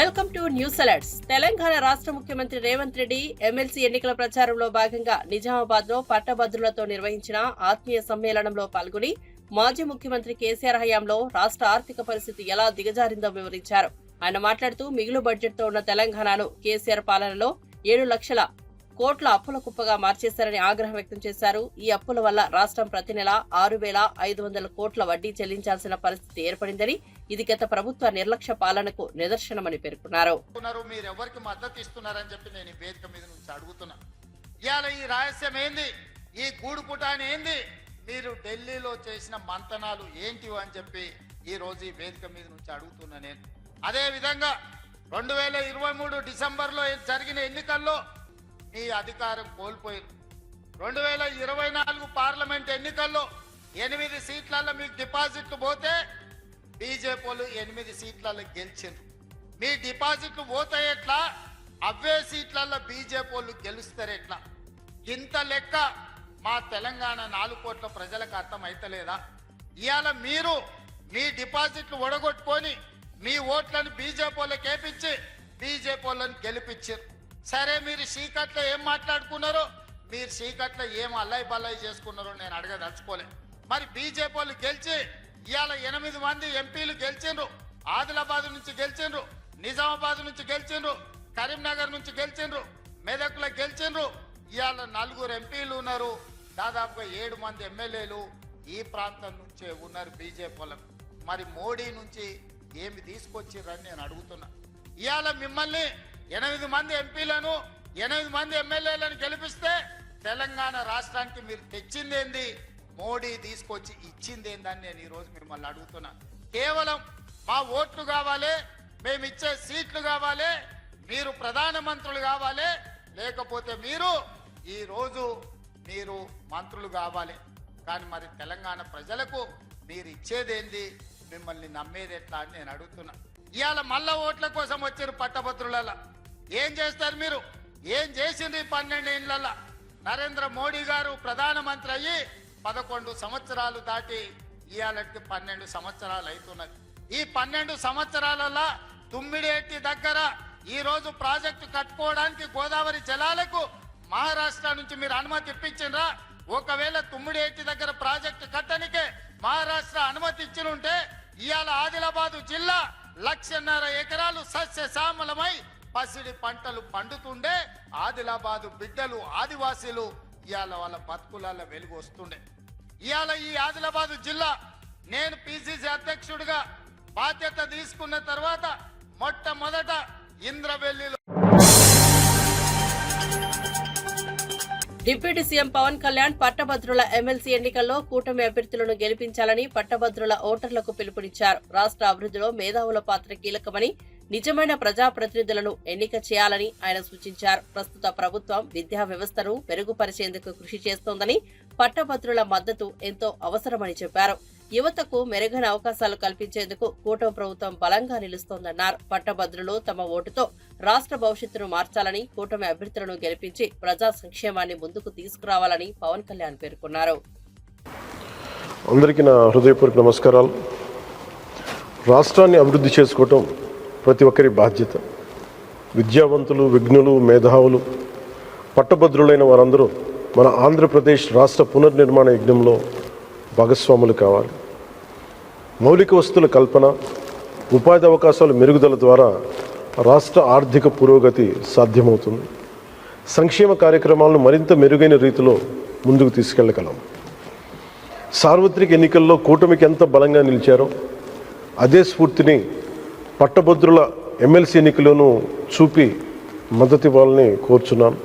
Welcome to news alerts. Telangana రాష్ట్ర ముఖ్యమంత్రి Revanth Reddy MLC ఎన్నికల ప్రచారంలో భాగంగా నిజామాబాద్ లో పట్టభద్రులతో నిర్వహించిన ఆత్మీయ సమ్మేళనంలో పాల్గొని మాజీ ముఖ్యమంత్రి కేసీఆర్ హయాంలో రాష్ట్ర ఆర్థిక పరిస్థితి ఎలా దిగజారిందో వివరించారు. ఆయన మాట్లాడుతూ మిగులు బడ్జెట్ తో ఉన్న తెలంగాణను కేసీఆర్ పాలనలో 7 లక్షల కోట్ల అప్పుల కుప్పగా మార్చేశారని ఆగ్రహం వ్యక్తం చేశారు. ఈ అప్పుల వల్ల రాష్ట్రం ప్రతి నెల 6,500 కోట్ల వడ్డీ చెల్లించాల్సిన పరిస్థితి ఏర్పడిందని, ఇది గత ప్రభుత్వ నిర్లక్ష్య పాలనకు నిదర్శనమని పేర్కొన్నారు. మీరు ఎవరికి మద్దతు ఇస్తున్నారని చెప్పి నేను వేదిక మీద నుంచి అడుగుతున్నా. ఇవాళ ఈ రహస్యం ఏంది, ఈ గూడుపుటాని ఏంది, మీరు ఢిల్లీలో చేసిన మంతనాలు ఏంటి అని చెప్పి ఈ రోజు ఈ వేదిక మీద నుంచి అడుగుతున్నా. నేను అదే విధంగా 2023 డిసెంబర్లో జరిగిన ఎన్నికల్లో మీ అధికారం కోల్పోయారు. 2024 పార్లమెంట్ ఎన్నికల్లో 8 సీట్లలో మీకు డిపాజిట్లు పోతే బీజేపీ వాళ్ళు 8 సీట్లలో గెలిచారు. మీ డిపాజిట్లు పోతే ఎట్లా, అవే సీట్లలో బీజేపీ వాళ్ళు గెలుస్తారు ఎట్లా? ఇంత లెక్క మా తెలంగాణ 4 కోట్ల ప్రజలకు అర్థం అయితలేదా? ఇవాళ మీరు మీ డిపాజిట్లు ఒడగొట్టుకొని మీ ఓట్లను బీజేపీ వాళ్ళకి వేపించి బీజేపీ వాళ్ళని గెలిపించారు. సరే, మీరు చీకట్లో ఏం మాట్లాడుకున్నారో, మీరు చీకట్లో ఏం అల్లాయి బల్లాయి చేసుకున్నారో నేను అడగదలుచుకోలే. మరి బీజేపీ వాళ్ళు గెలిచి ఇవాళ 8 మంది ఎంపీలు గెలిచిండ్రు. ఆదిలాబాద్ నుంచి గెలిచిండ్రు, నిజామాబాద్ నుంచి గెలిచిండ్రు, కరీంనగర్ నుంచి గెలిచిండ్రు, మెదక్లో గెలిచిండ్రు. ఇవాళ 4 ఎంపీలు ఉన్నారు, దాదాపుగా 7 మంది ఎమ్మెల్యేలు ఈ ప్రాంతం నుంచే ఉన్నారు బీజేపీ వాళ్ళకు. మరి మోడీ నుంచి ఏమి తీసుకొచ్చిర్రని నేను అడుగుతున్నా. ఇవాళ మిమ్మల్ని 8 మంది ఎంపీలను 8 మంది ఎమ్మెల్యేలను గెలిపిస్తే తెలంగాణ రాష్ట్రానికి మీరు తెచ్చిందేంది, మోడీ తీసుకొచ్చి ఇచ్చిందేందని నేను ఈరోజు మిమ్మల్ని అడుగుతున్నా. కేవలం మా ఓట్లు కావాలి, మేము ఇచ్చే సీట్లు కావాలి, మీరు ప్రధానమంత్రులు కావాలి, లేకపోతే మీరు ఈరోజు మీరు మంత్రులు కావాలి. కానీ మరి తెలంగాణ ప్రజలకు మీరు ఇచ్చేదేంది, మిమ్మల్ని నమ్మేది ఎట్లా అని నేను అడుగుతున్నా. ఇవాళ మళ్ళా ఓట్ల కోసం వచ్చారు పట్టభద్రులలో. ఏం చేస్తారు మీరు? ఏం చేసింది 12 ఏళ్లలో? నరేంద్ర మోడీ గారు ప్రధానమంత్రి అయ్యి 11 సంవత్సరాలు దాటి ఇవాళకి 12 సంవత్సరాలు అవుతున్నది. ఈ 12 సంవత్సరాలలో తుమ్మిడేటి దగ్గర ఈ రోజు ప్రాజెక్టు కట్టుకోవడానికి గోదావరి జలాలకు మహారాష్ట్ర నుంచి మీరు అనుమతి ఇప్పించిండ్రా? ఒకవేళ తుమ్మిడేటి దగ్గర ప్రాజెక్టు కట్టనికే మహారాష్ట్ర అనుమతి ఇచ్చినుంటే ఇవాళ ఆదిలాబాదు జిల్లా 1,50,000 ఎకరాలు సస్యశ్యామలమై పసిడి పంటలు పండుతుండే ఆదిలాబాదు బిడ్డలు ఆదివాసీలు ఇవాళ వాళ్ళ బతుకులలో వెలుగు వస్తుండే. ఇవాళ ఈ ఆదిలాబాదు జిల్లా నేను పిసిసి అధ్యక్షుడిగా బాధ్యత తీసుకున్న తర్వాత మొట్టమొదట ఇంద్రవెల్లిలో డిప్యూటీ సీఎం పవన్ కళ్యాణ్ పట్టభద్రుల ఎమ్మెల్సీ ఎన్నికల్లో కూటమి అభ్యర్థులను గెలిపించాలని పట్టభద్రుల ఓటర్లకు పిలుపునిచ్చారు. రాష్ట్ర అభివృద్ధిలో మేధావుల పాత్ర కీలకమని, నిజమైన ప్రజాప్రతినిధులను ఎన్నిక చేయాలని ఆయన సూచించారు. ప్రస్తుత ప్రభుత్వం విద్యా వ్యవస్థను మెరుగుపరిచేందుకు కృషి చేస్తోందని, పట్టభద్రుల మద్దతు ఎంతో అవసరమని చెప్పారు. యువతకు మెరుగైన అవకాశాలు కల్పించేందుకు కూటమి ప్రభుత్వం బలంగా నిలుస్తోందన్నారు. పట్టభద్రులు తమ ఓటుతో రాష్ట్ర భవిష్యత్తును మార్చాలని, కూటమి అభ్యర్థులను గెలిపించి ప్రజా సంక్షేమాన్ని ముందుకు తీసుకురావాలని పవన్ కళ్యాణ్ పేర్కొన్నారు. అందరికీ నా హృదయపూర్వక నమస్కారాలు. రాష్ట్రాన్ని అభివృద్ధి చేసుకోవటం ప్రతి ఒక్కరి బాధ్యత. విద్యావంతులు, విజ్ఞులు, మేధావులు, పట్టభద్రులైన వారందరూ మన ఆంధ్రప్రదేశ్ రాష్ట్ర పునర్నిర్మాణ యజ్ఞంలో భాగస్వాములు కావాలి. మౌలిక వస్తువుల కల్పన, ఉపాధి అవకాశాల మెరుగుదల ద్వారా రాష్ట్ర ఆర్థిక పురోగతి సాధ్యమవుతుంది. సంక్షేమ కార్యక్రమాలను మరింత మెరుగైన రీతిలో ముందుకు తీసుకెళ్లగలం. సార్వత్రిక ఎన్నికల్లో కూటమికి ఎంత బలంగా నిలిచారో అదే స్ఫూర్తిని పట్టభద్రుల ఎమ్మెల్సీ ఎన్నికలోనూ చూపి మద్దతు ఇవ్వాలని కోరుచున్నాను.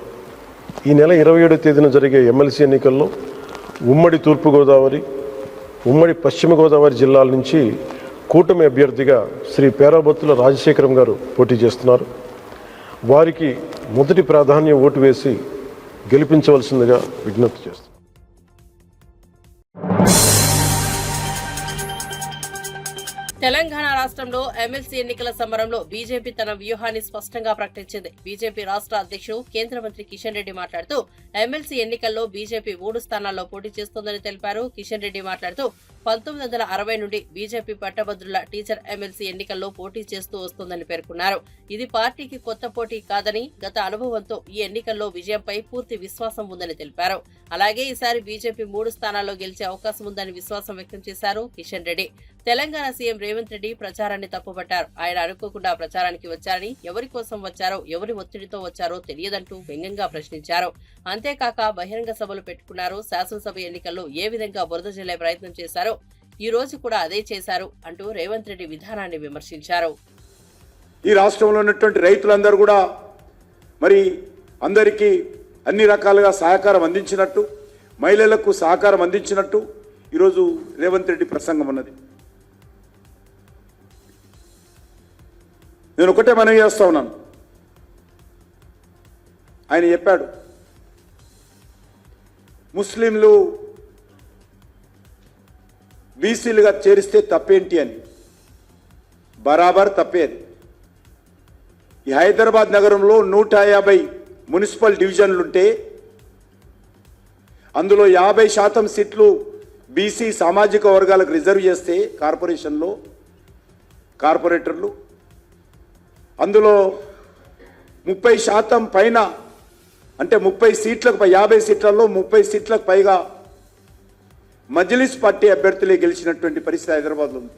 ఈ నెల 27వ తేదీన జరిగే ఎమ్మెల్సీ ఎన్నికల్లో ఉమ్మడి తూర్పుగోదావరి, ఉమ్మడి పశ్చిమ గోదావరి జిల్లాల నుంచి కూటమి అభ్యర్థిగా శ్రీ పేరాబత్తుల రాజశేఖరం గారు పోటీ చేస్తున్నారు. వారికి మొదటి ప్రాధాన్యం ఓటు వేసి గెలిపించవలసిందిగా విజ్ఞప్తి చేస్తున్నారు. తెలంగాణ రాష్ట్రంలో ఎమ్మెల్సీ ఎన్నికల సమరంలో బీజేపీ తన వ్యూహాన్ని స్పష్టంగా ప్రకటించింది. బీజేపీ రాష్ట్ర అధ్యక్షుడు కేంద్ర మంత్రి కిషన్ రెడ్డి మాట్లాడుతూ ఎమ్మెల్సీ ఎన్నికల్లో బీజేపీ 3 స్థానాల్లో పోటీ చేస్తోందని తెలిపారు. కిషన్ రెడ్డి మాట్లాడుతూ 1960 నుండి బీజేపీ పట్టభద్రుల టీచర్ ఎమ్మెల్సీ ఎన్నికల్లో పోటీ చేస్తూ వస్తోందని పేర్కొన్నారు. ఇది పార్టీకి కొత్త పోటీ కాదని, గత అనుభవంతో ఈ ఎన్నికల్లో విజయంపై పూర్తి విశ్వాసం ఉందని తెలిపారు. అలాగే ఈసారి బీజేపీ 3 స్థానాల్లో గెలిచే అవకాశం ఉందని విశ్వాసం వ్యక్తం చేశారు కిషన్ రెడ్డి. తెలంగాణ సీఎం రేవంత్ రెడ్డి ప్రచారాన్ని తప్పుపట్టారు. ఆయన అనుకోకుండా ప్రచారానికి వచ్చారని, ఎవరి కోసం వచ్చారో, ఎవరి ఒత్తిడితో వచ్చారో తెలియదంటూ వ్యంగ్యంగా ప్రశ్నించారు. అంతేకాక బహిరంగ సభలు పెట్టుకున్నారు. శాసనసభ ఎన్నికల్లో ఏ విధంగా బురద జల్లే ప్రయత్నం చేశారో ఈ రోజు కూడా అదే చేశారు అంటూ రేవంత్ రెడ్డి విధానాన్ని విమర్శించారు. ఈ రాష్ట్రంలో ఉన్నటువంటి రైతులందరూ కూడా మరి అందరికీ అన్ని రకాలుగా సహకారం అందించినట్టు, మహిళలకు సహకారం అందించినట్టు ఈరోజు రేవంత్ రెడ్డి ప్రసంగం ఉన్నది. నేను ఒకటే మనవి చేస్తా ఉన్నాను. ఆయన చెప్పాడు ముస్లింలు బీసీలుగా చేరిస్తే తప్పేంటి అని. బరాబర్ తప్పేది. ఈ హైదరాబాద్ నగరంలో 150 మున్సిపల్ డివిజన్లుంటే అందులో 50% సీట్లు బీసీ సామాజిక వర్గాలకు రిజర్వ్ చేస్తే కార్పొరేషన్లో కార్పొరేటర్లు, అందులో 30% పైన అంటే 30 సీట్లకు 50 సీట్లలో 30 సీట్లకు పైగా మజ్లిస్ పార్టీ అభ్యర్థులే గెలిచినటువంటి పరిస్థితి హైదరాబాద్లో ఉంది.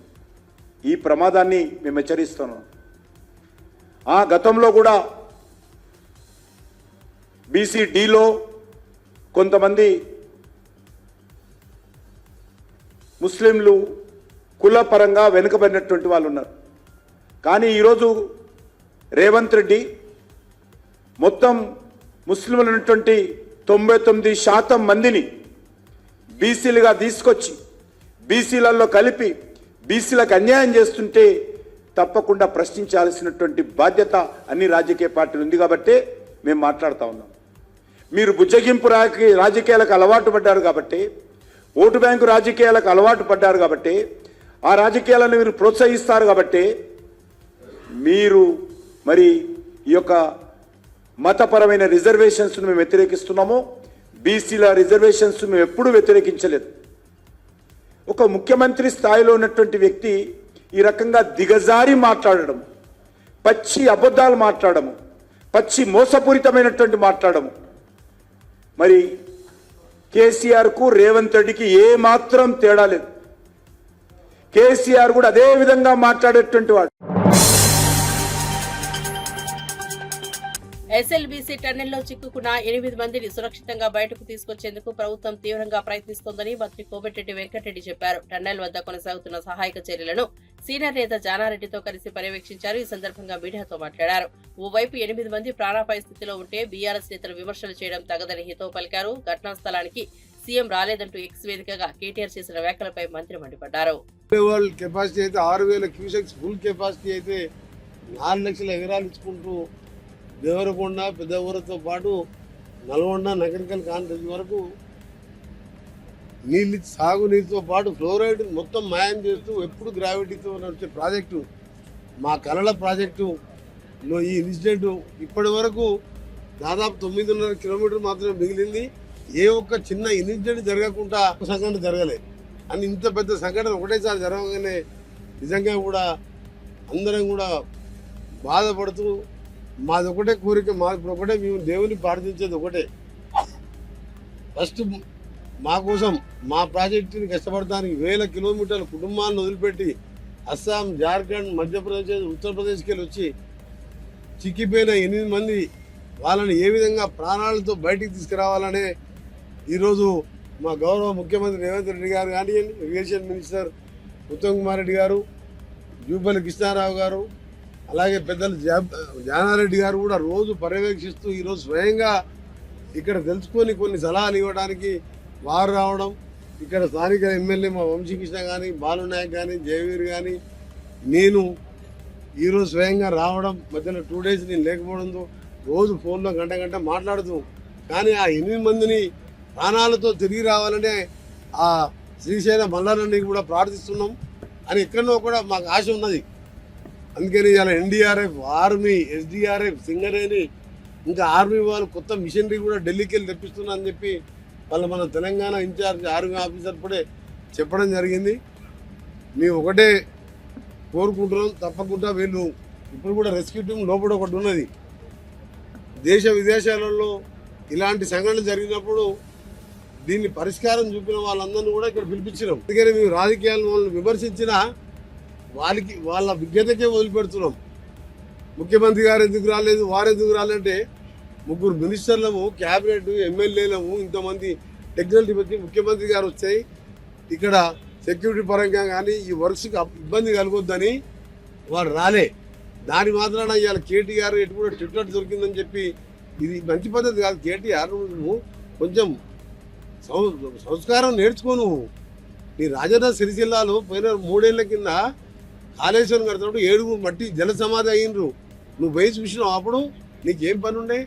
ఈ ప్రమాదాన్ని మేము హెచ్చరిస్తున్నాం. గతంలో కూడా బీసీడీలో కొంతమంది ముస్లింలు కులపరంగా వెనుకబడినటువంటి వాళ్ళు ఉన్నారు. కానీ ఈరోజు రేవంత్ రెడ్డి మొత్తం ముస్లింలు ఉన్నటువంటి 99% మందిని బీసీలుగా తీసుకొచ్చి బీసీలలో కలిపి బీసీలకు అన్యాయం చేస్తుంటే తప్పకుండా ప్రశ్నించాల్సినటువంటి బాధ్యత అన్ని రాజకీయ పార్టీలు ఉంది. కాబట్టి మేము మాట్లాడుతూ ఉన్నాం. మీరు బుజ్జగింపు రాజకీయాలకు అలవాటు పడ్డారు కాబట్టి, ఓటు బ్యాంకు రాజకీయాలకు అలవాటు పడ్డారు కాబట్టి, ఆ రాజకీయాలను మీరు ప్రోత్సహిస్తారు కాబట్టి మీరు మరి ఈ యొక్క మతపరమైన రిజర్వేషన్స్ను మేము వ్యతిరేకిస్తున్నాము. బీసీల రిజర్వేషన్స్ మేము ఎప్పుడూ వ్యతిరేకించలేదు. ఒక ముఖ్యమంత్రి స్థాయిలో ఉన్నటువంటి వ్యక్తి ఈ రకంగా దిగజారి మాట్లాడడం, పచ్చి అబద్ధాలు మాట్లాడము, పచ్చి మోసపూరితమైనటువంటి మాట్లాడము, మరి కేసీఆర్కు రేవంత్ రెడ్డికి ఏమాత్రం తేడా లేదు. కేసీఆర్ కూడా అదే విధంగా మాట్లాడేటువంటి వాడు. ఎస్ఎల్బీసీ టన్నెల్లో చిక్కుకున్న 8 మందిని సురక్షితంగా బయటకు తీసుకొచ్చేందుకు ప్రభుత్వం తీవ్రంగా ప్రయత్నిస్తోందని మంత్రి కోమటిరెడ్డి వెంకటరెడ్డి చెప్పారు. టన్నెల్ వద్ద కొనసాగుతున్న సహాయక చర్యలను సీనియర్ నేత జానారెడ్డితో కలిసి పర్యవేక్షించారు. ఈ సందర్భంగా మీడియాతో మాట్లాడారు. ఓవైపు 8 మంది ప్రాణాపాయ స్థితిలో ఉంటే బీఆర్ఎస్ నేతలు విమర్శలు చేయడం తగదని హితవు పలికారు. ఘటనా స్థలానికి సీఎం రాలేదంటూ ఎక్స్ వేదికగా కేటీఆర్ చేసిన వ్యాఖ్యలపై మంత్రి మండిపడ్డారు. కెపాసిటీ అయితే 6000 క్యూసెక్స్ ఫుల్ కెపాసిటీ అయితే 4 లక్షల ఎకరాలు ఇచ్చుకుంటూ దేవరకొండ పెద్ద ఊరితో పాటు నల్గొండ నగరికల్ కాన్ఫరెన్స్ వరకు నీళ్ళు సాగునీరుతో పాటు ఫ్లోరైడ్ మొత్తం మాయం చేస్తూ ఎప్పుడు గ్రావిటీతో నడిచే ప్రాజెక్టు మా కలల ప్రాజెక్టులో ఈ ఇన్సిడెంట్ ఇప్పటి వరకు దాదాపు 9.5 కిలోమీటర్లు మాత్రమే మిగిలింది. ఏ ఒక్క చిన్న ఇన్సిడెంట్ జరగకుండా సంఘటన జరగలేదు. అని ఇంత పెద్ద సంఘటన ఒకటేసారి జరగగానే నిజంగా కూడా అందరం కూడా బాధపడుతూ మాది ఒకటే కోరిక, మాది ఒకటే, మేము దేవుని ప్రార్థించేది ఒకటే, ఫస్ట్ మా కోసం మా ప్రాజెక్టుని కష్టపడటానికి 1000 కిలోమీటర్ల కుటుంబాలను వదిలిపెట్టి అస్సాం, జార్ఖండ్, మధ్యప్రదేశ్, ఉత్తరప్రదేశ్కి వెళ్ళి వచ్చి చిక్కిపోయిన 8 మంది వాళ్ళని ఏ విధంగా ప్రాణాలతో బయటికి తీసుకురావాలనే ఈరోజు మా గౌరవ ముఖ్యమంత్రి రేవంత్ రెడ్డి గారు కానివ్వండి, ఇరిగేషన్ మినిస్టర్ ఉత్తమ్ కుమార్ రెడ్డి గారు, జూపల్లి కృష్ణారావు గారు, అలాగే పెద్దలు జానారెడ్డి గారు కూడా రోజు పర్యవేక్షిస్తూ ఈరోజు స్వయంగా ఇక్కడ తెలుసుకొని కొన్ని సలహాలు ఇవ్వడానికి వారు రావడం, ఇక్కడ స్థానిక ఎమ్మెల్యే మా వంశీకృష్ణ కానీ, బాలునాయక్ కానీ, జయవీర్ కానీ, నేను ఈరోజు స్వయంగా రావడం, మధ్యలో 2 డేస్ నేను లేకపోవడంతో రోజు ఫోన్లో గంట మాట్లాడుతూ, కానీ ఆ 8 మందిని ప్రాణాలతో తిరిగి రావాలనే ఆ శ్రీశైల మల్లారెడ్డిని కూడా ప్రార్థిస్తున్నాం అని ఎక్కడో కూడా మాకు ఆశ ఉన్నది. అందుకని ఇలా ఎన్డీఆర్ఎఫ్, ఆర్మీ, ఎస్డీఆర్ఎఫ్, సింగరేణి, ఇంకా ఆర్మీ వాళ్ళు కొత్త మిషనరీ కూడా ఢిల్లీకి వెళ్ళి తెప్పిస్తున్నా అని చెప్పి మన తెలంగాణ ఇన్ఛార్జ్ ఆర్మీ ఆఫీసర్ ఇప్పుడే చెప్పడం జరిగింది. మేము ఒకటే కోరుకుంటున్నాం, తప్పకుండా వీళ్ళు ఇప్పుడు కూడా రెస్క్యూ టీం లోపల ఒకటి ఉన్నది. దేశ విదేశాలలో ఇలాంటి సంఘటనలు జరిగినప్పుడు దీన్ని పరిష్కారం చూపిన వాళ్ళందరినీ కూడా ఇక్కడ పిలిపించినాం. అందుకని మేము రాజకీయాలను వాళ్ళని విమర్శించినా వాళ్ళ విజ్ఞతకే వదిలిపెడుతున్నాం. ముఖ్యమంత్రి గారు ఎందుకు రాలేదు, వారు ఎందుకు రాలంటే 3 మినిస్టర్లము, క్యాబినెట్, ఎమ్మెల్యేలము, ఇంతమంది టెక్నికల్ టీం వచ్చి ముఖ్యమంత్రి గారు వచ్చాయి. ఇక్కడ సెక్యూరిటీ పరంగా కానీ ఈ వర్క్స్కి ఇబ్బంది కలగొద్దని వారు రాలే. దాని మాత్రాన ఇవాళ కేటీఆర్ ఎటు కూడా ట్విట్టర్ దొరికిందని చెప్పి ఇది మంచి పద్ధతి కాదు. కేటీఆర్ నువ్వు కొంచెం సంస్కారం నేర్చుకో. నువ్వు నీ రాజన్న సిరిసిల్లాలో పోయిన 3 ఏళ్ల కింద కాళేశ్వరం కడుతున్నప్పుడు 7 మట్టి జల సమాధి అయ్యిండ్రు. నువ్వు పోయి చూసినావు, అప్పుడు నీకేం పని ఉండే?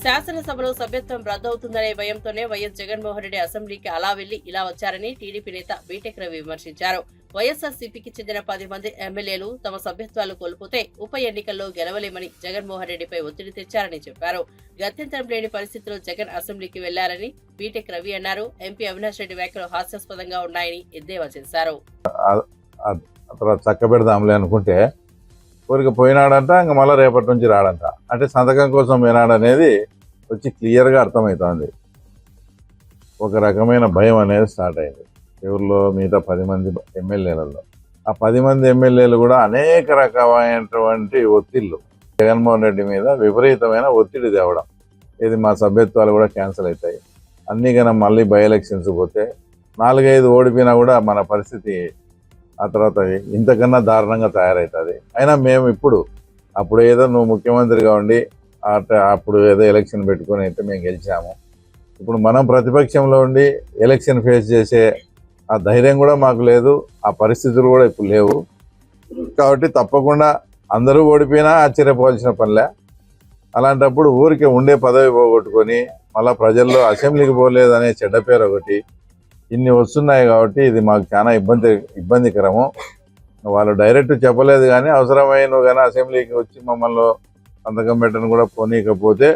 శాసనసభలో సభ్యత్వం రద్దవుతుందనే భయంతోనే వైఎస్ జగన్మోహన్ రెడ్డి అసెంబ్లీకి అలా వెళ్లి ఇలా వచ్చారని టీడీపీ నేత బీటెక్ రవి విమర్శించారు. వైఎస్ఆర్సీపీకి చెందిన 10 మంది ఎమ్మెల్యేలు తమ సభ్యత్వాలు కోల్పోతే ఉప ఎన్నికల్లో గెలవలేమని జగన్మోహన్ రెడ్డిపై ఒత్తిడి తెచ్చారని చెప్పారు. గత్యంతరం లేని పరిస్థితుల్లో జగన్ అసెంబ్లీకి వెళ్లారని బీటెక్ రవి అన్నారు. ఎంపీ అవినాష్ రెడ్డి వ్యాఖ్యలు హాస్యాస్పదంగా ఉన్నాయని ఎద్దేవా చేశారు. చక్కబెడదాంలే అనుకుంటే కోరిక పోయినాడంట, ఇంక మళ్ళీ రేపటి నుంచి రాడంట. అంటే సంతకం కోసం పోయినాడనేది వచ్చి క్లియర్గా అర్థమవుతోంది. ఒక రకమైన భయం అనేది స్టార్ట్ అయింది ఎవరిలో, మిగతా 10 మంది ఎమ్మెల్యేలలో. ఆ 10 మంది ఎమ్మెల్యేలు కూడా అనేక రకమైనటువంటి ఒత్తిళ్లు జగన్మోహన్ రెడ్డి మీద విపరీతమైన ఒత్తిడి తేవడం. ఇది మా సభ్యత్వాలు కూడా క్యాన్సిల్ అవుతాయి, అన్నీ కన్నా మళ్ళీ బై ఎలక్షన్స్ పోతే 4-5 ఓడిపోయినా కూడా మన పరిస్థితి ఆ తర్వాత ఇంతకన్నా దారుణంగా తయారవుతుంది. అయినా మేము అప్పుడు ఏదో నువ్వు ముఖ్యమంత్రిగా ఉండి అప్పుడు ఏదో ఎలక్షన్ పెట్టుకొని అయితే మేము గెలిచాము. ఇప్పుడు మనం ప్రతిపక్షంలో ఉండి ఎలక్షన్ ఫేస్ చేసే ఆ ధైర్యం కూడా మాకు లేదు, ఆ పరిస్థితులు కూడా ఇప్పుడు లేవు. కాబట్టి తప్పకుండా అందరూ ఓడిపోయినా ఆశ్చర్యపోవాల్సిన పనిలే. అలాంటప్పుడు ఊరికే ఉండే పదవి పోగొట్టుకొని మళ్ళీ ప్రజల్లో అసెంబ్లీకి పోలేదనే చెడ్డ పేరు ఒకటి ఇన్ని వస్తున్నాయి. కాబట్టి ఇది మాకు చాలా ఇబ్బందికరము. వాళ్ళు డైరెక్ట్ చెప్పలేదు, కానీ అవసరమైన కానీ అసెంబ్లీకి వచ్చి మమ్మల్ని సంతకం పెట్టను కూడా పోనీకపోతే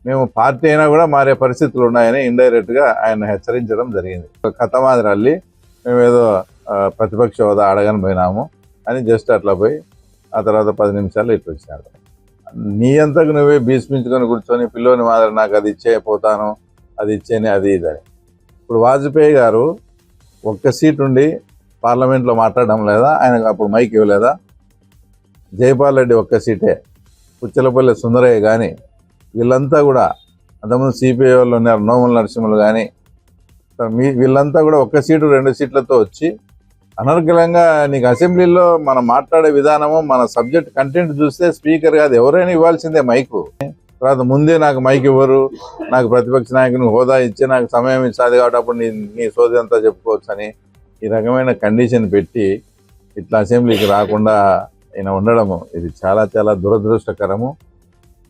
మేము పార్టీ అయినా కూడా మారే పరిస్థితులు ఉన్నాయని ఇండైరెక్ట్గా ఆయన హెచ్చరించడం జరిగింది. కథ మాదిరి అల్లి మేము ఏదో ప్రతిపక్ష హోదా అడగని పోయినాము అని జస్ట్ అట్లా పోయి ఆ తర్వాత 10 నిమిషాలు ఇట్లా వచ్చినాడు. నీ అంతకు నువ్వే భీష్మించుకొని కూర్చొని పిల్లోని మాదిరి నాకు అది ఇచ్చే పోతాను, అది ఇచ్చేని, అది ఇదని. ఇప్పుడు వాజ్పేయి గారు ఒక్క సీట్ ఉండి పార్లమెంట్లో మాట్లాడడం లేదా? ఆయనకు అప్పుడు మైక్ ఇవ్వలేదా? జైపాల్ రెడ్డి ఒక్క సీటే, పుచ్చలపల్లి సుందరయ్య కానీ వీళ్ళంతా కూడా, అంతకుముందు సిపిఐ వాళ్ళు ఉన్నారు, నోముల నరసింహులు కానీ, వీళ్ళంతా కూడా 1 సీటు 2 సీట్లతో వచ్చి అనర్గళంగా నీకు అసెంబ్లీలో మనం మాట్లాడే విధానము, మన సబ్జెక్ట్ కంటెంట్ చూస్తే స్పీకర్ కాదు ఎవరైనా ఇవ్వాల్సిందే మైకు. తర్వాత ముందే నాకు మైక్ ఇవ్వరు, నాకు ప్రతిపక్ష నాయకుని హోదా ఇచ్చి నాకు సమయం ఇచ్చాది కాబట్టి అప్పుడు నీ సోది అంతా చెప్పుకోవచ్చు అని ఈ రకమైన కండిషన్ పెట్టి ఇట్లా అసెంబ్లీకి రాకుండా ఈయన ఉండడము ఇది చాలా చాలా దురదృష్టకరము.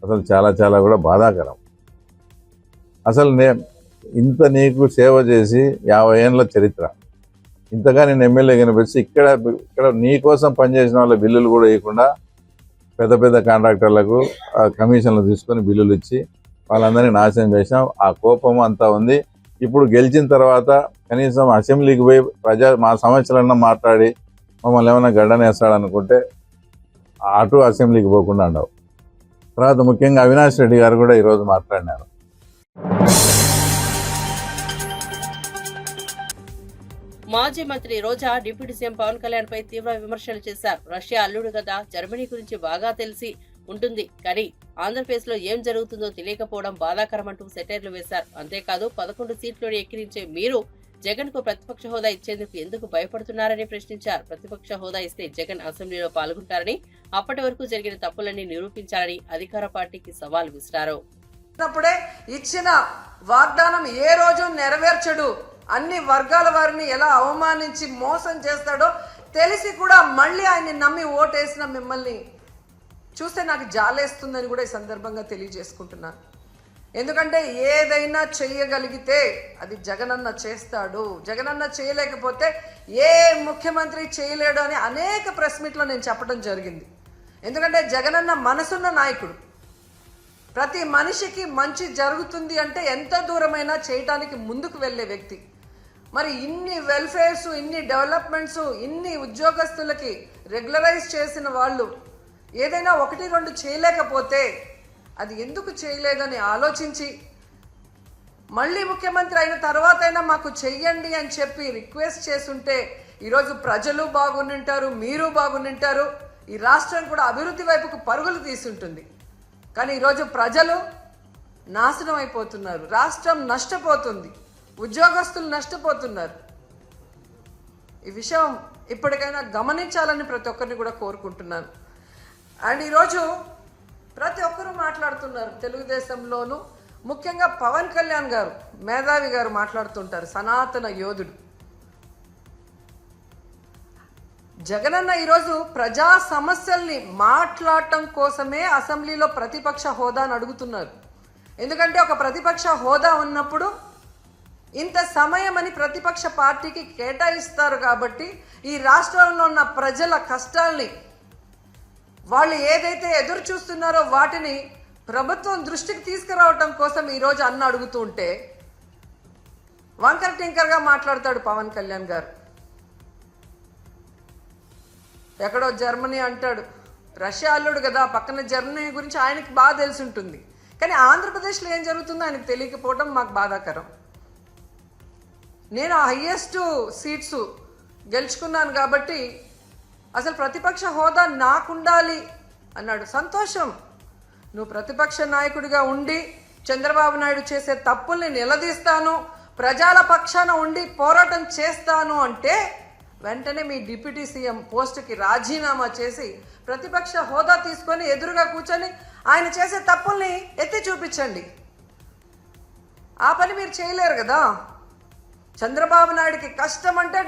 అసలు చాలా చాలా కూడా బాధాకరం. అసలు ఇంత నీకు సేవ చేసి 50 ఏళ్ళ చరిత్ర, ఇంతగా నేను ఎమ్మెల్యే కనిపించి ఇక్కడ నీ కోసం పనిచేసిన వాళ్ళ బిల్లులు కూడా ఇవ్వకుండా పెద్ద పెద్ద కాంట్రాక్టర్లకు కమిషన్లు తీసుకొని బిల్లులు ఇచ్చి వాళ్ళందరినీ నాశనం చేసినాం. ఆ కోపం అంతా ఉంది. ఇప్పుడు గెలిచిన తర్వాత కనీసం అసెంబ్లీకి పోయి మా సమస్యలన్నా మాట్లాడి మమ్మల్ని ఏమైనా గడ్డనేస్తాడనుకుంటే అటు అసెంబ్లీకి పోకుండా ఉండవు. తర్వాత ముఖ్యంగా అవినాష్ రెడ్డి గారు కూడా ఈరోజు మాట్లాడినారు. మాజీ మంత్రి రోజా డిప్యూటీ సీఎం పవన్ కళ్యాణ్ పై తీవ్ర విమర్శలు చేశారు. రష్యా అల్లుడు కదా, జర్మనీ గురించి బాగా తెలిసి ఉంటుంది, కానీ ఆంధ్రప్రదేశ్ లో ఏం జరుగుతుందో తెలియకపోవడం బాధాకరమంటూ సెటైర్లు వేశారు. అంతేకాదు 11 సీట్లను ఎక్కిరించే మీరు జగన్ కు ప్రతిపక్ష హోదా ఇచ్చేందుకు ఎందుకు భయపడుతున్నారని ప్రశ్నించారు. ప్రతిపక్ష హోదా ఇస్తే జగన్ అసెంబ్లీలో పాల్గొంటారని, అప్పటి వరకు జరిగిన తప్పులన్నీ నిరూపించాలని అధికార పార్టీకి సవాల్ విసిరారు. ఇచ్చిన వాగ్దానం ఏ రోజు నెరవేర్చడు, అన్ని వర్గాల వారిని ఎలా అవమానించి మోసం చేస్తాడో తెలిసి కూడా మళ్ళీ ఆయన్ని నమ్మి ఓటేసిన మిమ్మల్ని చూస్తే నాకు జాలేస్తుందని కూడా ఈ సందర్భంగా తెలియజేసుకుంటున్నాను. ఎందుకంటే ఏదైనా చేయగలిగితే అది జగనన్న చేస్తాడు, జగనన్న చేయలేకపోతే ఏ ముఖ్యమంత్రి చేయలేడు అని అనేక ప్రెస్ మీట్లో నేను చెప్పడం జరిగింది. ఎందుకంటే జగనన్న మనసున్న నాయకుడు, ప్రతి మనిషికి మంచి జరుగుతుంది అంటే ఎంత దూరమైనా చేయటానికి ముందుకు వెళ్ళే వ్యక్తి. మరి ఇన్ని వెల్ఫేర్స్, ఇన్ని డెవలప్మెంట్స్, ఇన్ని ఉద్యోగస్తులకి రెగ్యులరైజ్ చేసిన వాళ్ళు ఏదైనా 1-2 చేయలేకపోతే అది ఎందుకు చేయలేదని ఆలోచించి మళ్ళీ ముఖ్యమంత్రి అయిన తర్వాతైనా మాకు చెయ్యండి అని చెప్పి రిక్వెస్ట్ చేస్తుంటే ఈరోజు ప్రజలు బాగుంటారు, మీరు బాగుంటారు, ఈ రాష్ట్రం కూడా అభివృద్ధి వైపుకు పరుగులు తీసుంటుంది. కానీ ఈరోజు ప్రజలు నాశనం అయిపోతున్నారు, రాష్ట్రం నష్టపోతుంది, ఉద్యోగస్తులు నష్టపోతున్నారు. ఈ విషయం ఇప్పటికైనా గమనించాలని ప్రతి ఒక్కరిని కూడా కోరుకుంటున్నాను. అండ్ ఈరోజు ప్రతి ఒక్కరూ మాట్లాడుతున్నారు తెలుగుదేశంలోనూ, ముఖ్యంగా పవన్ కళ్యాణ్ గారు, మేధావి గారు మాట్లాడుతుంటారు, సనాతన యోధుడు. జగనన్న ఈరోజు ప్రజా సమస్యల్ని మాట్లాడటం కోసమే అసెంబ్లీలో ప్రతిపక్ష హోదాను అడుగుతున్నారు. ఎందుకంటే ఒక ప్రతిపక్ష హోదా ఉన్నప్పుడు ఇంత సమయం అని ప్రతిపక్ష పార్టీకి కేటాయిస్తారు కాబట్టి ఈ రాష్ట్రంలో ఉన్న ప్రజల కష్టాల్ని, వాళ్ళు ఏదైతే ఎదురు చూస్తున్నారో వాటిని ప్రభుత్వం దృష్టికి తీసుకురావటం కోసం ఈరోజు అన్న అడుగుతూ ఉంటే వంకర టింకర్గా మాట్లాడతాడు పవన్ కళ్యాణ్ గారు. ఎక్కడో జర్మనీ అంటాడు, రష్యా అల్లుడు కదా, పక్కన జర్మనీ గురించి ఆయనకి బాగా తెలిసి ఉంటుంది. కానీ ఆంధ్రప్రదేశ్లో ఏం జరుగుతుందో ఆయనకు తెలియకపోవడం మాకు బాధాకరం. నేను హైయెస్ట్ సీట్స్ గెలుచుకున్నాను కాబట్టి అసలు ప్రతిపక్ష హోదా నాకుండాలి అన్నాడు. సంతోషం, నువ్వు ప్రతిపక్ష నాయకుడిగా ఉండి చంద్రబాబు నాయుడు చేసే తప్పుల్ని నిలదీస్తాను, ప్రజల పక్షాన ఉండి పోరాటం చేస్తాను అంటే వెంటనే మీ డిప్యూటీ సీఎం పోస్టుకి రాజీనామా చేసి ప్రతిపక్ష హోదా తీసుకొని ఎదురుగా కూర్చొని ఆయన చేసే తప్పుల్ని ఎత్తి చూపించండి. ఆ పని మీరు చేయలేరు కదా. చంద్రబాబు నాయుడికి కష్టం అంటే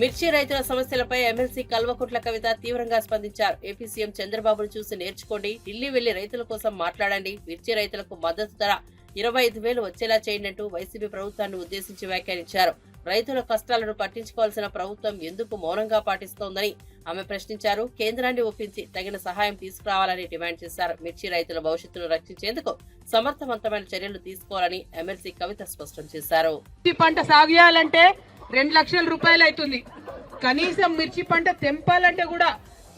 మిర్చి రైతుల సమస్యలపై ఎమ్మెల్సీ కల్వకుంట్ల కవిత తీవ్రంగా స్పందించారు. ఏపీ సీఎం చంద్రబాబును చూసి నేర్చుకోండి, ఢిల్లీ వెళ్లి రైతుల కోసం మాట్లాడండి, మిర్చి రైతులకు మద్దతు ధర 25,000 వచ్చేలా చేయండి అంటూ వైసీపీ ప్రభుత్వాన్ని ఉద్దేశించి వ్యాఖ్యానించారు. రైతుల కష్టాలను పట్టించుకోవాల్సిన ప్రభుత్వం ఎందుకు మౌనంగా పాటిస్తోందని ఆమె ప్రశ్నించారు. కేంద్రాన్ని ఒప్పించి తగిన సహాయం తీసుకురావాలని డిమాండ్ చేశారు. మిర్చి రైతుల భవిష్యత్తును రక్షించేందుకు సమర్థవంతమైన చర్యలు తీసుకోవాలని ఎమ్మెల్సీ కవిత స్పష్టం చేశారు. పంట సాగు చేయాలంటే 2 లక్షల రూపాయలు అవుతుంది. కనీసం మిర్చి పంట తెంపాలంటే కూడా,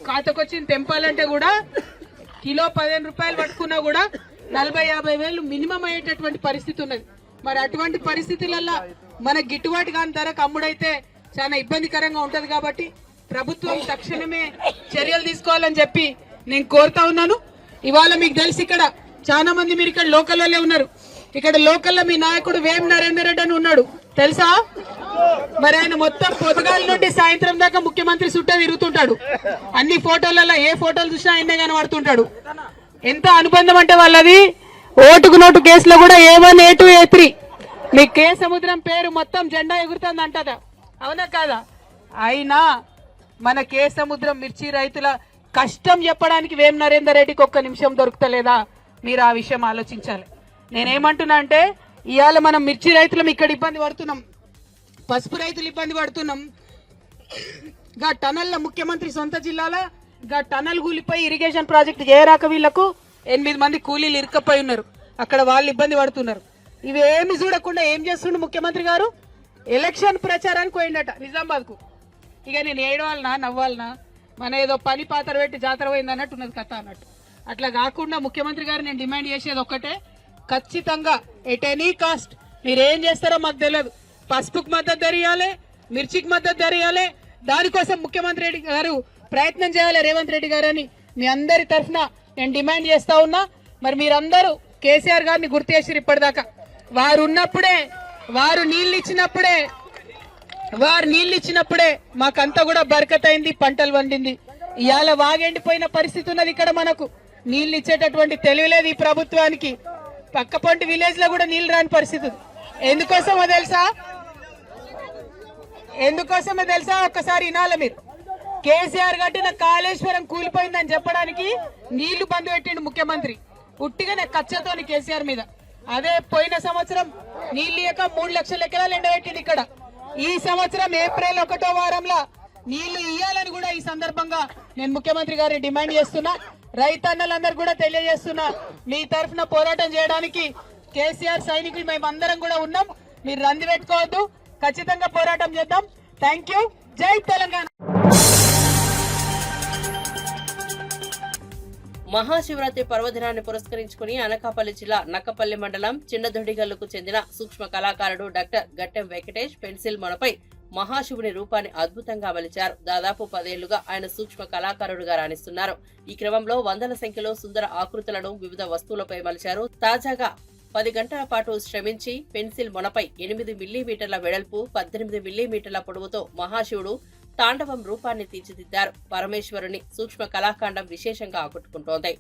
ఖాతాకొచ్చింది తెంపాలంటే కూడా కిలో 15 రూపాయలు పట్టుకున్నా కూడా 40-50 వేలు మినిమం అయ్యేటటువంటి పరిస్థితి ఉన్నది. మరి అటువంటి పరిస్థితులలో మన గిట్టుబాటు కాని ధరకు అమ్ముడైతే చాలా ఇబ్బందికరంగా ఉంటది. కాబట్టి ప్రభుత్వం తక్షణమే చర్యలు తీసుకోవాలని చెప్పి నేను కోరుతా ఉన్నాను. ఇవాళ మీకు తెలిసి ఇక్కడ చాలా మంది మీరు ఇక్కడ లోకల్లోనే ఉన్నారు. ఇక్కడ లోకల్లో మీ నాయకుడు వేం నరేందర్ రెడ్డి అని ఉన్నాడు, తెలుసా? మరి ఆయన మొత్తం పొద్దుగాల నుండి సాయంత్రం దాకా ముఖ్యమంత్రి చుట్టూ తిరుగుతుంటాడు. అన్ని ఫోటోలలో ఏ ఫోటోలు చూసినా ఆయనే కనబడుతుంటాడు. ఎంత అనుబంధం అంటే వాళ్ళది. ఓటుకు నోటు కేసులో కూడా A1, A2, A3 మీ కే సముద్రం పేరు మొత్తం జెండా ఎగురుతుంది అంటదా, అవునా కాదా? అయినా మన కే సముద్రం మిర్చి రైతుల కష్టం చెప్పడానికి వేం నరేందర్ రెడ్డికి ఒక్క నిమిషం దొరుకుతలేదా? మీరు ఆ విషయం ఆలోచించాలి. నేనేమంటున్నా అంటే ఇవాళ మనం మిర్చి రైతులం ఇక్కడ ఇబ్బంది పడుతున్నాం, పసుపు రైతులు ఇబ్బంది పడుతున్నాం. గా టనల్ల ముఖ్యమంత్రి సొంత జిల్లాల గా టనల్ కూలిపోయి ఇరిగేషన్ ప్రాజెక్ట్ చేయరాక వీళ్లకు 8 మంది కూలీలు ఇరుక్కపోయి ఉన్నారు. అక్కడ వాళ్ళు ఇబ్బంది పడుతున్నారు. ఇవి ఏమి చూడకుండా ఏం చేస్తుండు ముఖ్యమంత్రి గారు? ఎలక్షన్ ప్రచారానికి పోయిండట నిజామాబాద్ కు. ఇక నేను ఏడవాలనా నవ్వాలనా, మన ఏదో పని పాత్ర పెట్టి జాతర పోయింది అన్నట్టు ఉన్నది కథ అన్నట్టు. అట్లా కాకుండా ముఖ్యమంత్రి గారు నేను డిమాండ్ చేసేది ఒక్కటే, ఖచ్చితంగా ఎట్ ఎనీ కాస్ట్ మీరేం చేస్తారో మాకు తెలియదు, పసుపుకు మద్దతు ధర ఇవ్వాలి, మిర్చికి మద్దతు ధర ఇవ్వాలి. దానికోసం ముఖ్యమంత్రి రెడ్డి గారు ప్రయత్నం చేయాలి, రేవంత్ రెడ్డి గారు అని మీ అందరి తరఫున నేను డిమాండ్ చేస్తా ఉన్నా. మరి మీరందరూ కేసీఆర్ గారిని గుర్తు చేసిరు ఇప్పటిదాకా. వారు ఉన్నప్పుడే, వారు నీళ్ళు ఇచ్చినప్పుడే మాకంతా కూడా బరకత్ అయింది, పంటలు వండింది. ఇవాళ వాగెండిపోయిన పరిస్థితి ఉన్నది. ఇక్కడ మనకు నీళ్ళు ఇచ్చేటటువంటి తెలియలేదు ఈ ప్రభుత్వానికి. పక్కపొంటి విలేజ్ లో కూడా నీళ్ళు రాని పరిస్థితి. ఎందుకోసమో తెలుసా? ఒక్కసారి వినాలి మీరు. కేసీఆర్ కట్టిన కాళేశ్వరం కూలిపోయిందని చెప్పడానికి నీళ్లు బంద్ పెట్టిండు ముఖ్యమంత్రి, ఉట్టిగానే కచ్చతోని కేసీఆర్ మీద. అదే పోయిన సంవత్సరం నీళ్లు ఇక 3 లక్షల ఎకరాలు ఎండబెట్టింది ఇక్కడ. ఈ సంవత్సరం ఏప్రిల్ 1వ వారంలో నీళ్లు ఇయ్యాలని కూడా ఈ సందర్భంగా నేను ముఖ్యమంత్రి గారిని డిమాండ్ చేస్తున్నా. రైతన్నలందరూ కూడా తెలియజేస్తున్నా, మీ తరఫున పోరాటం చేయడానికి కేసీఆర్ సైనికులు మేమందరం కూడా ఉన్నాం. మీరు రంది పెట్టుకోవద్దు, ఖచ్చితంగా పోరాటం చేద్దాం. Thank you. జై తెలంగాణ. మహాశివరాత్రి పర్వదినాన్ని పురస్కరించుకుని అనకాపల్లి జిల్లా నక్కపల్లి మండలం చిన్నదొండిగల్లుకు చెందిన సూక్ష్మ కళాకారుడు డాక్టర్ గట్టెం వెంకటేష్ పెన్సిల్ మొనపై మహాశివుని రూపాన్ని అద్భుతంగా మలిచారు. దాదాపు 10 ఏళ్లుగా ఆయన సూక్ష్మ కళాకారుడుగా రాణిస్తున్నారు. ఈ క్రమంలో వందల సంఖ్యలో సుందర ఆకృతులను వివిధ వస్తువులపై మలిచారు. తాజాగా 10 గంటల పాటు శ్రమించి పెన్సిల్ మొనపై 8 మిల్లీమీటర్ల వెడల్పు 18 మిల్లీమీటర్ల పొడవుతో మహాశివుడు తాండవం రూపాన్ని తీర్చిదిద్దారు. పరమేశ్వరుని సూక్ష్మ కళాఖండం విశేషంగా ఆకట్టుకుంటోంది.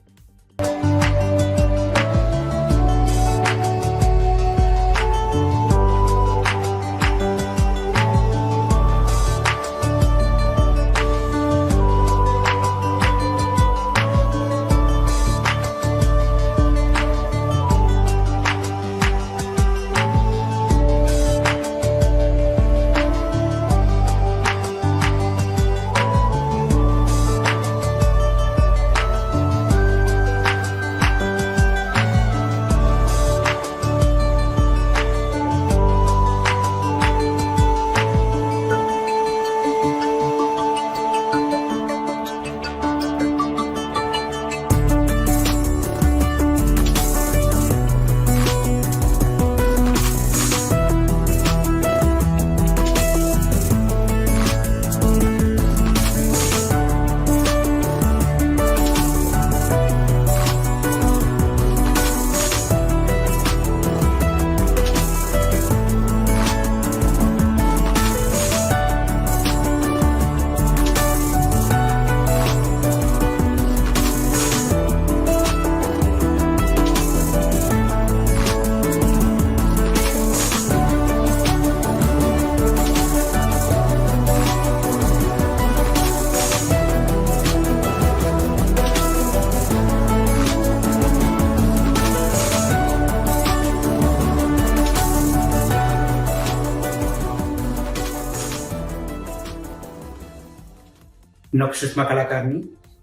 నేను సూక్ష్మ కళాకారుని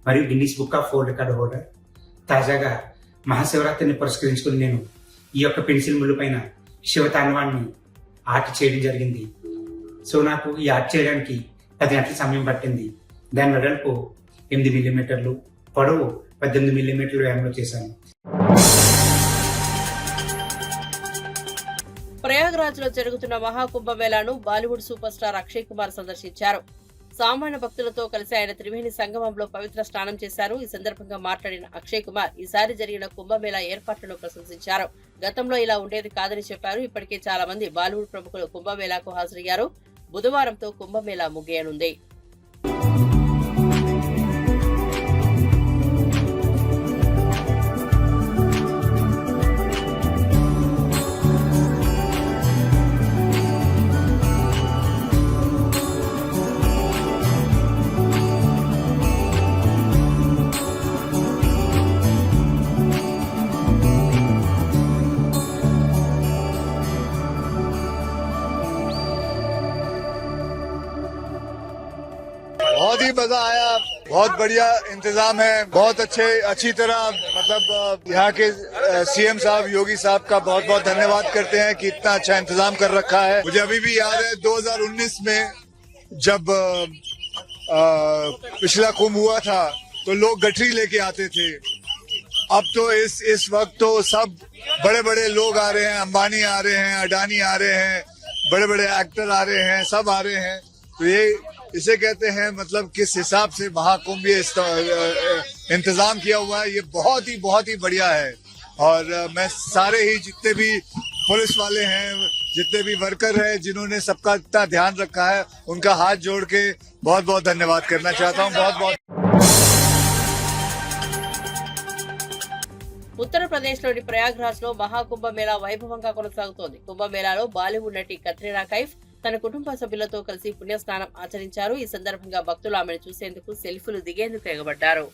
మరియు Guinness book of world record holder. తాజాగా మహాశివరాత్రిని పురస్కరించుకుని నేను ఈ యొక్క పెన్సిల్ ముళ్ళు పైన శివతాండవాన్ని ఆర్ట్ చేయడం జరిగింది. సో నాకు ఈ ఆర్ట్ చేయడానికి 10 గంటల సమయం పట్టింది. దాని వెడల్పు 8 మిల్లీమీటర్లు, పొడవు 18 మిల్లీమీటర్లు వ్యాయంలో చేశాను. ప్రయాగ్రాజ్ లో జరుగుతున్న మహాకుంభమేళాను బాలీవుడ్ సూపర్ స్టార్ అక్షయ్ కుమార్ సందర్శించారు. సామాన్య భక్తులతో కలిసి ఆయన త్రివేణి సంగమంలో పవిత్ర స్నానం చేశారు. ఈ సందర్భంగా మాట్లాడిన అక్షయ్ కుమార్ ఈసారి జరిగిన కుంభమేళా ఏర్పాట్లను ప్రశంసించారు. గతంలో ఇలా ఉండేది కాదని చెప్పారు. ఇప్పటికే చాలా మంది బాలీవుడ్ ప్రముఖులు కుంభమేళాకు హాజరయ్యారు. బుధవారంతో కుంభమేళా ముగియనుంది. बहुत ही मजा आया, बहुत बढ़िया इंतजाम है, बहुत अच्छी तरह मतलब यहाँ के सीएम साहब योगी साहब का बहुत बहुत धन्यवाद करते हैं कि इतना अच्छा इंतजाम कर रखा है। मुझे अभी भी याद है 2019 में जब पिछला कुंभ हुआ था तो लोग गठरी लेके आते थे। अब तो इस वक्त तो सब बड़े बड़े लोग आ रहे हैं, अंबानी आ रहे हैं, अडानी आ रहे हैं, बड़े बड़े एक्टर आ रहे हैं, सब आ रहे हैं। तो ये इसे कहते हैं मतलब किस हिसाब से महाकुंभ ये इंतजाम किया हुआ है, ये बहुत ही बढ़िया है। और मैं सारे ही जितने भी पुलिस वाले हैं, जितने भी वर्कर हैं, जिन्होंने सबका इतना ध्यान रखा है, उनका हाथ जोड़ के बहुत बहुत धन्यवाद करना चाहता हूँ। बहुत बहुत ఉత్తరప్రదేశ్లోని ప్రయాగ్రాజ్లో మహాకుంభమేళా వైభవంగా కొనసాగుతోంది. కుంభమేళాలో బాలీవుడ్ నటి కత్రినా కైఫ్ తన కుటుంబ సభ్యులతో కలిసి పుణ్యస్నానం ఆచరించారు. ఈ సందర్భంగా భక్తులు ఆమెను చూసేందుకు సెల్ఫీలు దిగేందుకు ఎగబడ్డారు.